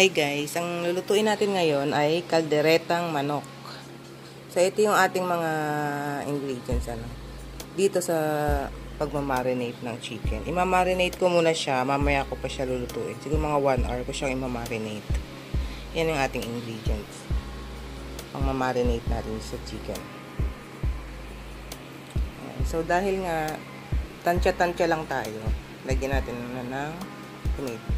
Hi guys, ang lulutuin natin ngayon ay kalderetang manok. So ito yung ating mga ingredients dito sa pagmamarinate ng chicken. Imamarinate ko muna siya, mamaya ko pa siya lulutuin. Siguro mga 1 hour ko siyang imamarinate. Yan yung ating ingredients. Pang mamarinate natin sa chicken. So dahil nga tansya-tansya lang tayo, lagyan natin na ng tomato.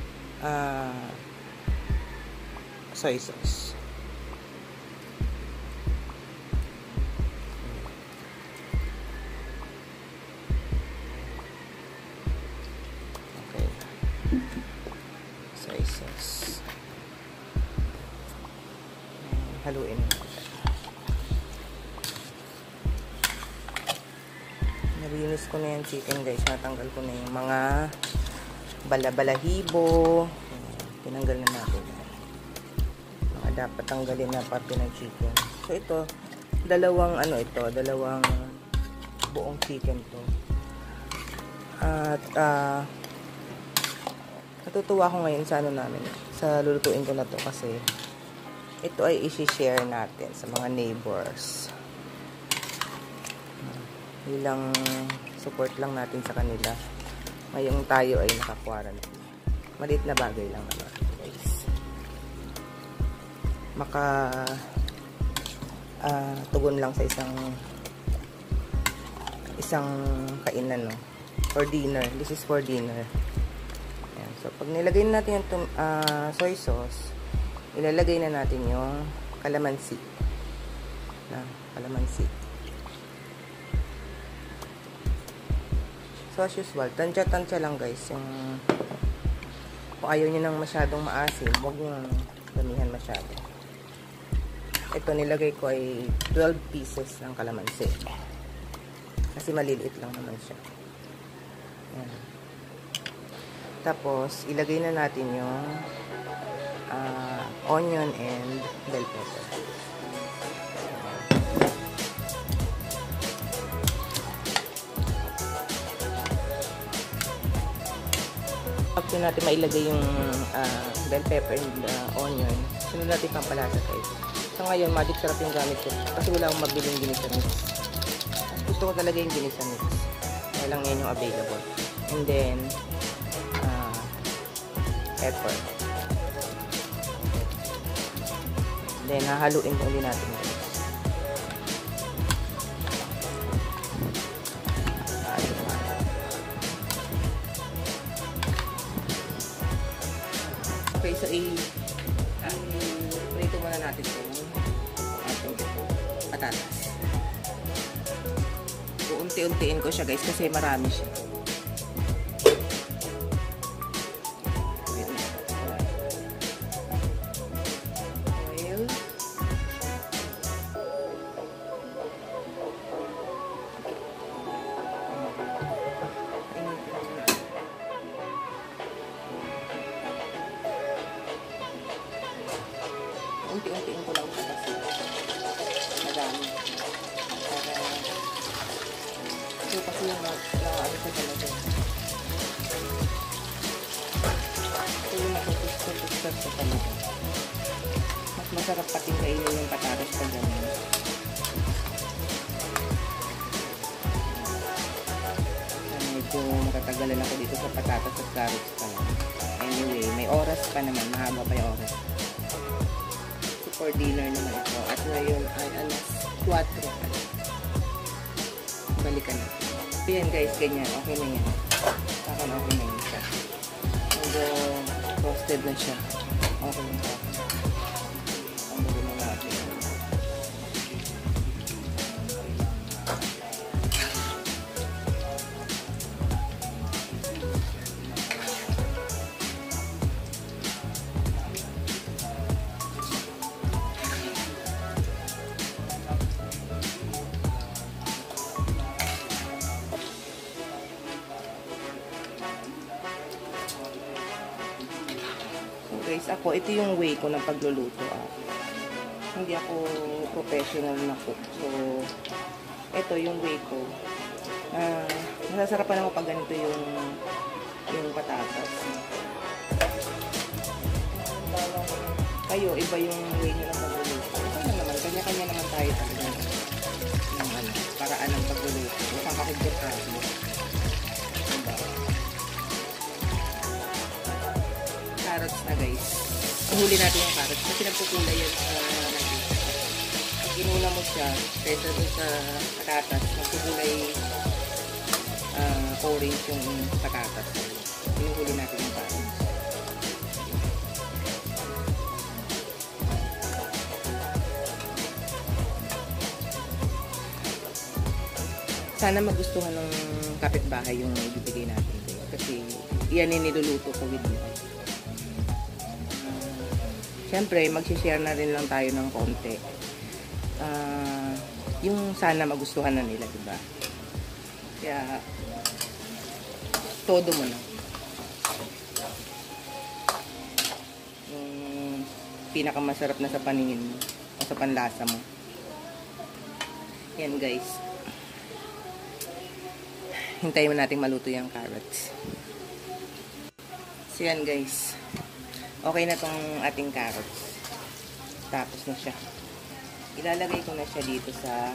Soy sauce. Okay. Soy sauce. Haluin natin. Nalinis ko na yung chicken guys. Natanggal ko na yung mga bala-balahibo. Tinanggal na natin. Dapat tanggalin na parte ng chicken. So ito, dalawang buong chicken to. At natutuwa ko ngayon sa sa lulutuin ko na to kasi ito ay i-share natin sa mga neighbors. Bilang support lang natin sa kanila. Ngayong tayo ay naka-quarantine. Maliit na bagay lang naman. Tugon lang sa isang kainan, no? For dinner. This is for dinner. Ayan. So, pag nilagay natin yung soy sauce, ilalagay na natin yung kalamansi. Kalamansi. So, as usual, tansya-tansya lang, guys. Kung ayaw nyo nang masyadong maasim, huwag nyo damihan masyado. Ito nilagay ko ay 12 pieces ng kalamansi. Kasi maliliit lang naman siya. Ayan. Tapos, ilagay na natin yung onion and bell pepper. After natin mailagay yung bell pepper and onion, sunod natin pampalasa guys. So ngayon, magic sarap yung gamit ko. Kasi wala akong mabiling ginisa mix. Gusto ko talaga yung ginisa mix. Kaya lang yan yung available. And then, pepper. Then, hahaluin ko ulit natin. Okay, so prito muna natin ito. Patatas. Uunti-untiin ko siya guys kasi marami siya. Oil. Unti-untiin ko lang siya kasi madami. Kasi yung ano ko talaga. Ito yung matutustos ko talaga. Mas masarap pating kainin yung patatas pa ganyan. Medyo matatagalan ako dito sa patatas at carrots pa lang. Anyway, may oras pa naman. Mahaba pa yung oras. For dinner naman ito. At ngayon ay alas 4. Balikan natin. Ayan guys, ganyan. Okay na yan. Akin okay na yan siya. Medyo roasted na siya. Okay na siya. Ang bago na natin. Guys, ito yung way ko ng pagluluto. Hindi ako professional na cook. So, ito yung way ko. Masasarapan ako pag ganito yung patatas. kayo, iba yung way nyo ng pagluluto. Okay na naman, kanya-kanya naman tayo talaga ng paraan ng pagluluto. Huwag kang komportable. Diba? Carrots na guys. Ihuli natin yung carrots kasi nagpukulay yan sa natin. Pag inuna mo siya, kaysa dun sa patatas, nagpukulay orange yung patatas. Inuhuli natin yung carrots. Sana magustuhan ng kapitbahay yung ibibigay natin. Kasi yan yung niluluto ko with you. Siyempre, mag-share na rin lang tayo ng konti. Yung sana magustuhan na nila, diba? Kaya, todo mo na. Yung pinakamasarap na sa paningin mo. O sa panlasa mo. Yan guys. Hintayin mo natin maluto yung carrots. So yan guys. Okay na tong ating carrots. Tapos na siya. Ilalagay ko na siya dito sa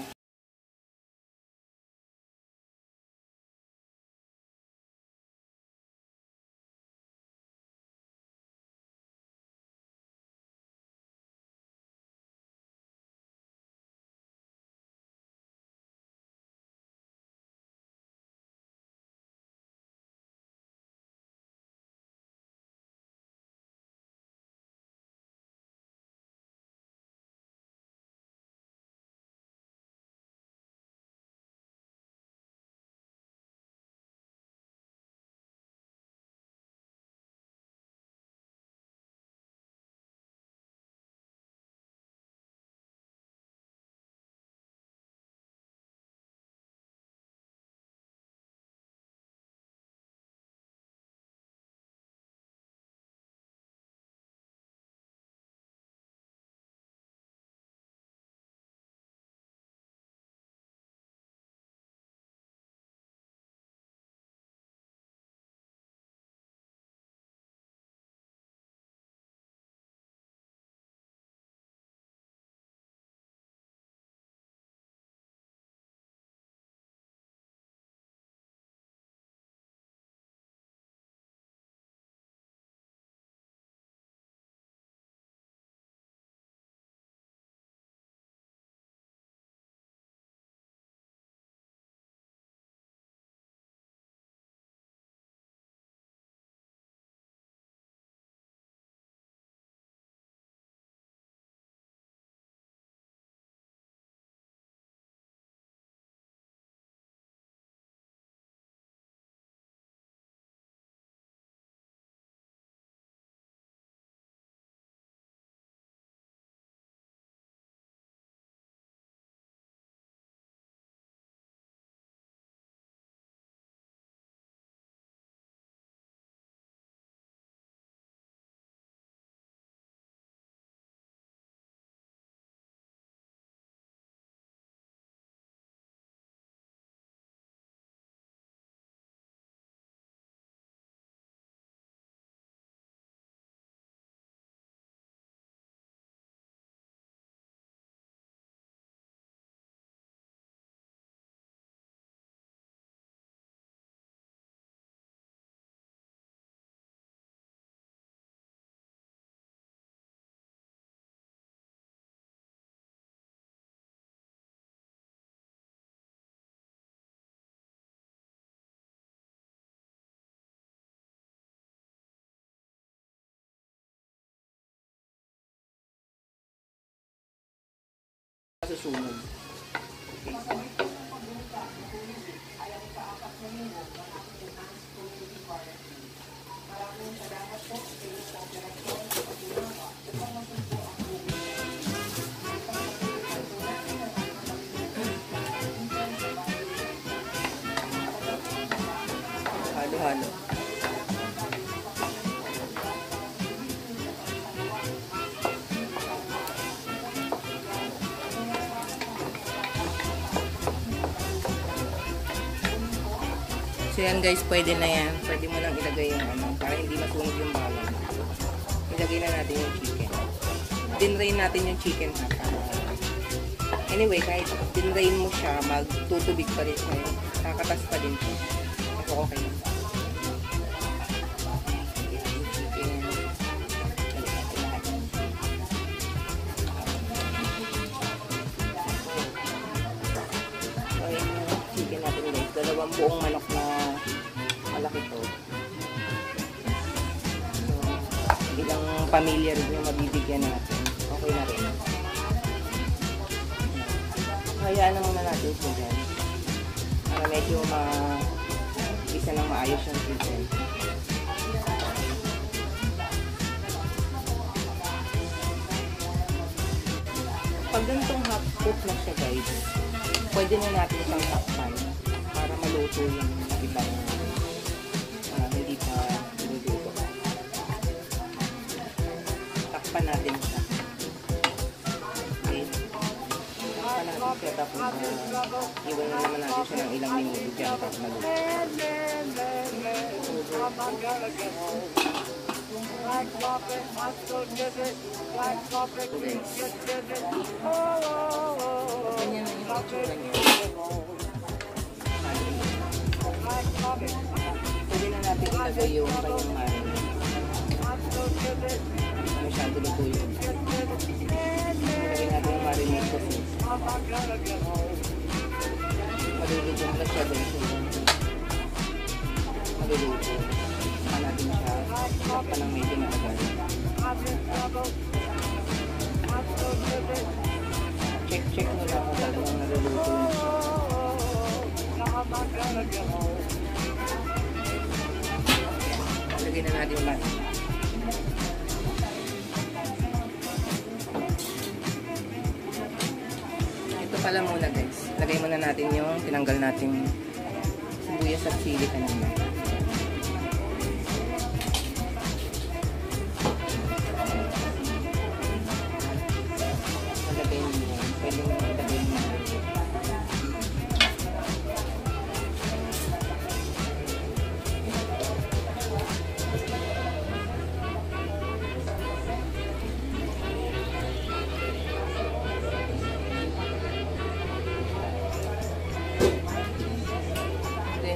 susunod. Halo-halo. So yan guys, pwede na yan. Pwede mo lang ilagay yung para hindi masunog yung bawang. Ilagay na natin yung chicken. dinrain natin yung chicken ha. Anyway, kahit dinrain mo siya, magtutubig pa rin siya. Kakatas pa din siya. Ako okay lang. Chicken natin guys. Dalawang buong manok na malaki to. So, ilang pamilya rin yung mabibigyan natin. Okay na rin. Hayaan na muna natin siya dyan. Para medyo isa nang maayos yung chicken. Pag ganitong half cook na siya guys, pwede na natin siyang takpan para maluto yung ibang hindi pa niluto. Takpan natin siya. Okay. Takpan natin siya tapos iwan na naman natin siya ng ilang minuto dyan para maluto. Ganyan na yung itsura niya. Pwede na natin ilagay yung kanyang marinade. Masyado luto yun. Ilagay natin yung marinade kasi maluluto na siya doon siya. Maluluto. Saka natin siya pa ng medyo matagal. Check mo lang kung talagang naluluto na siya. Lagyan na natin yung marinade. Ito pala muna guys. Lagay muna natin yung tinanggal natin sibuyas at sili kanina.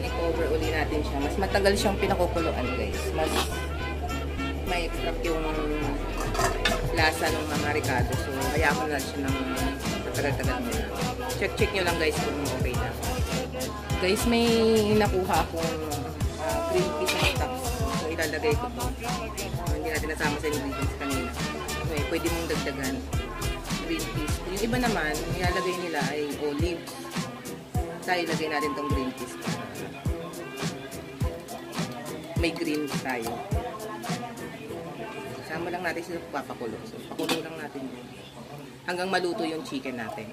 I-cover uli natin siya. Mas matagal siyang pinakukuluan guys. Mas may crap yung lasa ng mga ricado. So, hayaan mo na siya ng matagal-tagal muna. Check nyo lang guys kung okay na. Guys, may nakuha akong green peas na stocks. So, ilalagay ko po. Hindi natin nasama sa ingredients kanina. Okay, pwede mong dagdagan green peas. Yung iba naman, nilalagay nila ay olives. Tayo ilagay natin tong green peas para may green tayo. Sama lang natin sila papakulo. So, pakulo lang natin din. Hanggang maluto yung chicken natin.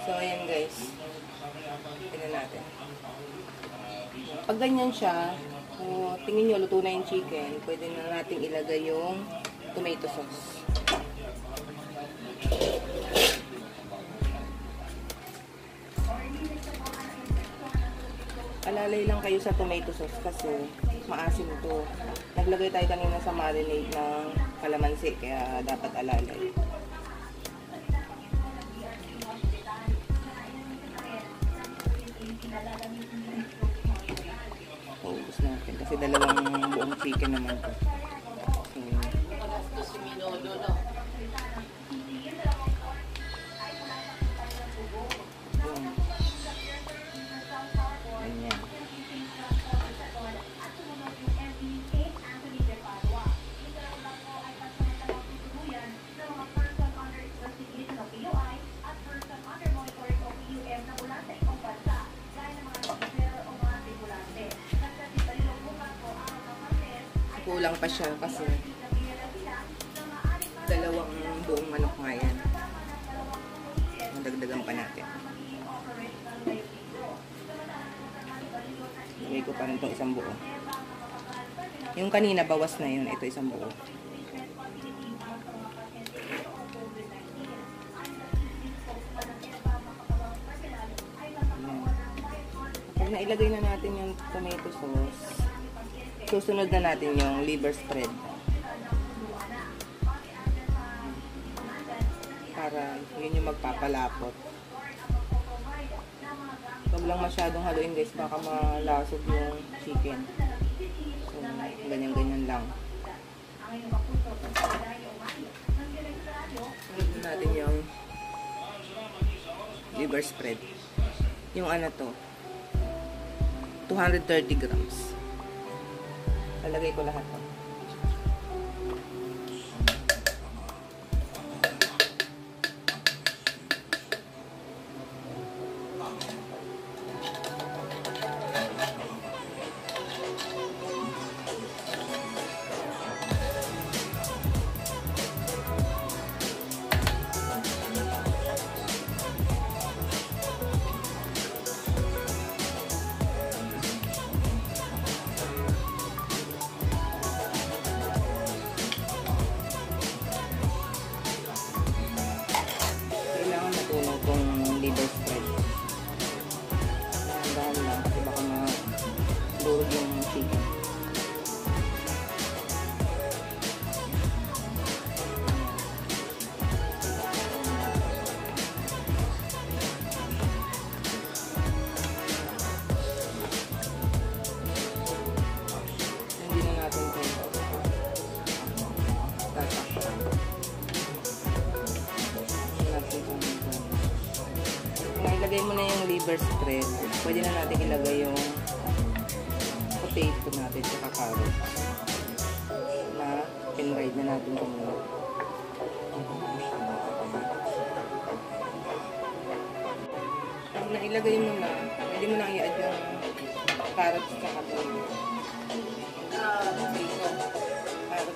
So, ayan guys. Tingnan natin. Pag ganyan siya, tingin nyo, luto na yung chicken, pwede na natin ilagay yung tomato sauce. Alalay lang kayo sa tomato sauce kasi maasim ito. Naglagay tayo kanina sa marinade ng kalamansi kaya dapat alalay. Focus natin kasi dalawang buong chicken naman ito. Kulang pa siya kasi dalawang buong manok nga yan. Dagdagan pa natin. Ilagay ko pa rin itong isang buo. Yung kanina bawas na yun. Ito isang buo. Pag nailagay na natin yung tomato sauce, susunod na natin yung liver spread. para yun yung magpapalapot. Huwag lang masyadong haluin guys, baka malasog yung chicken. So, ganyan-ganyan lang. Sunod natin yung liver spread. Yung ano to, 230 grams. Lalagay ko lahat to. Itong liver spread. Dahan lang kasi baka ma-durog yung chicken. Hindi na natin ito tatakpan. Ilagay mo na yung liver spread. Pwede na natin ilagay yung potato natin sa carrots na pinride na natin muna. Pag nailagay mo na, pwede mo na i-add yung carrots sa potato. Carrots sa potato.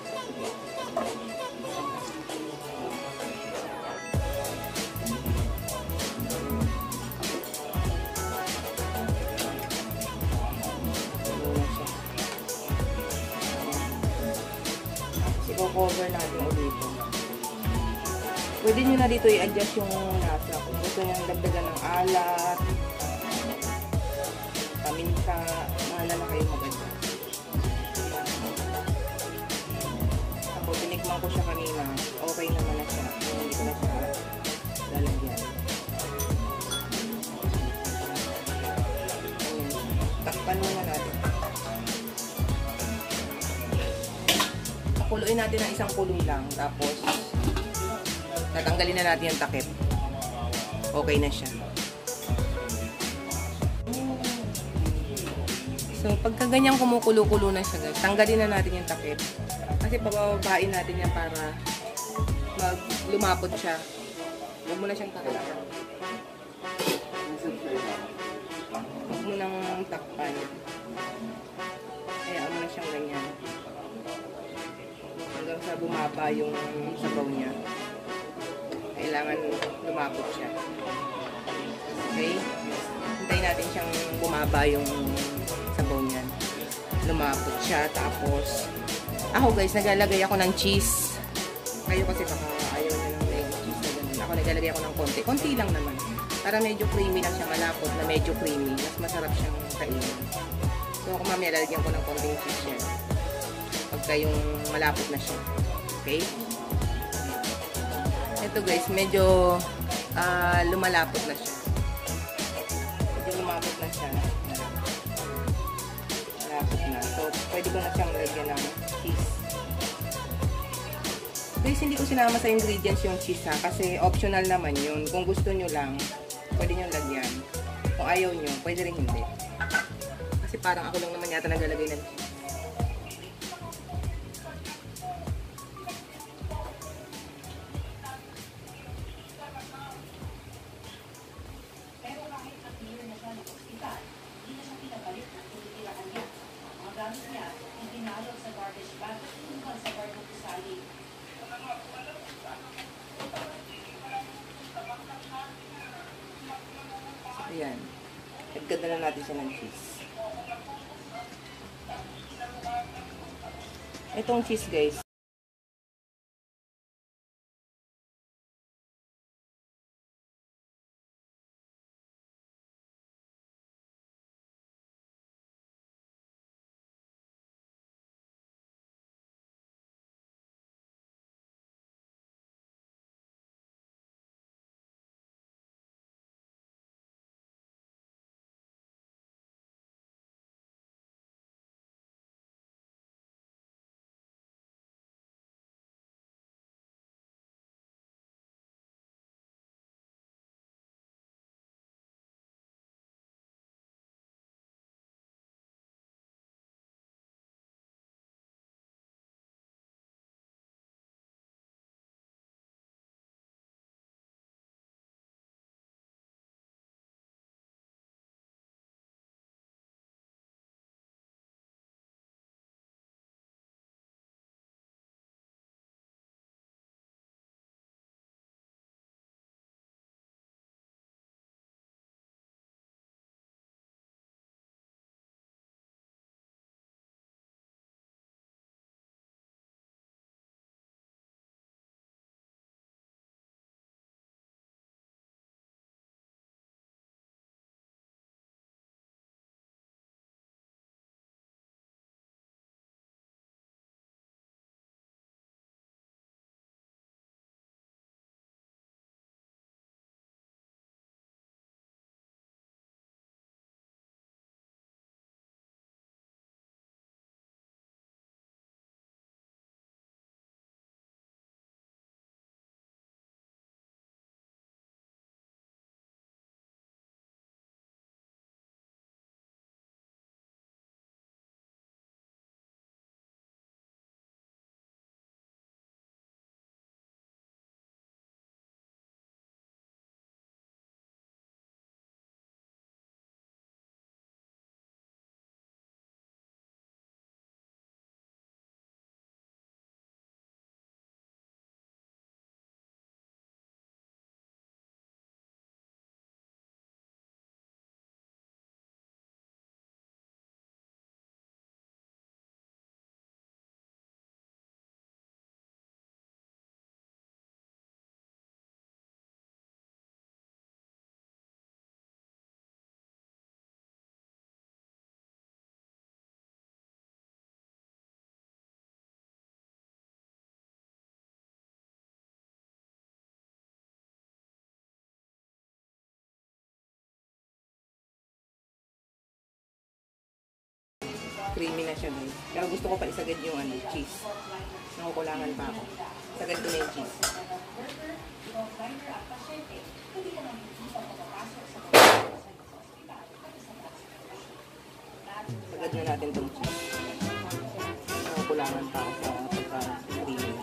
I-cover natin ulit. Pwede nyo na dito i-adjust yung lasa. Kung gusto nyo dagdagan ng alat, paminta, mahala na kayo mag-adjust. Ako, tinikman ko siya kanina. Okay naman na siya. Hindi ko na siya lalagyan. Takpan muna natin. Kuluin natin ng isang kulo lang. Tapos, tatanggalin na natin yung takip. Okay na siya. So, pagka ganyang kumukulo-kulo na siya, guys, tanggalin na natin yung takip. Kasi pabababain natin yan para lumapot siya. Huwag mo na siyang takpan. Huwag mo nang takpan. Hayaan mo na siyang ganyan. Hanggang sa bumaba yung sabaw niya. Kailangan lumapot siya. Okay? Hintayin natin siyang bumaba yung sabaw niya. Lumapot siya. Tapos, ako guys, naglalagay ako ng cheese. Kayo kasi baka ayaw na ng medyo cheese na ganun. Ako naglalagay ako ng konti. Konti lang naman. Para medyo creamy lang siya, malapot na medyo creamy. Mas masarap siyang kainin. So, ako mamaya lalagyan ko ng konting cheese yan. Pagka yung malapot na siya. Okay? Ito guys, medyo lumalapot na siya. Medyo lumapot na siya. Malapot na. So, pwede ko na siyang lagyan ng cheese. Guys, hindi ko sinama sa ingredients yung cheese ha. Kasi optional naman yun. Kung gusto nyo lang, pwede nyo lagyan. Kung ayaw nyo, pwede rin hindi. Kasi parang ako lang naman yata naglalagay ng cheese. Ayan. Nagkanda na natin siya ng cheese. Itong cheese guys, creamy na siya guys. Pero gusto ko pa isagad yung cheese. Nakukulangan pa ako. Sagad ko na yung cheese. Sagad na natin itong cheese. Nakukulangan pa ako sa pagka-creamy.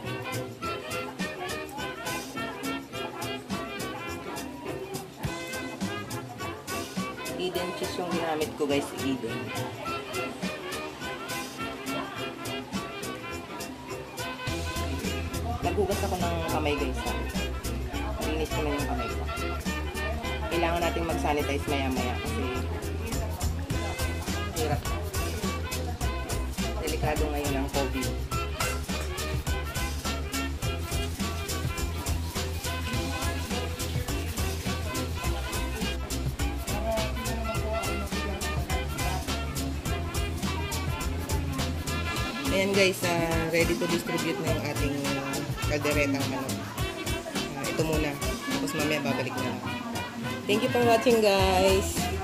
Eden cheese yung ginamit ko guys, Eden. Naghugas ako ng kamay guys. Malinis naman yung kamay ko. Kailangan natin mag-sanitize maya-maya kasi hirap. Delikado ngayon ang COVID. Ayan guys, ready to distribute na yung ating kalderetang manok. Ito muna. Tapos mamaya babalik na. Thank you for watching guys.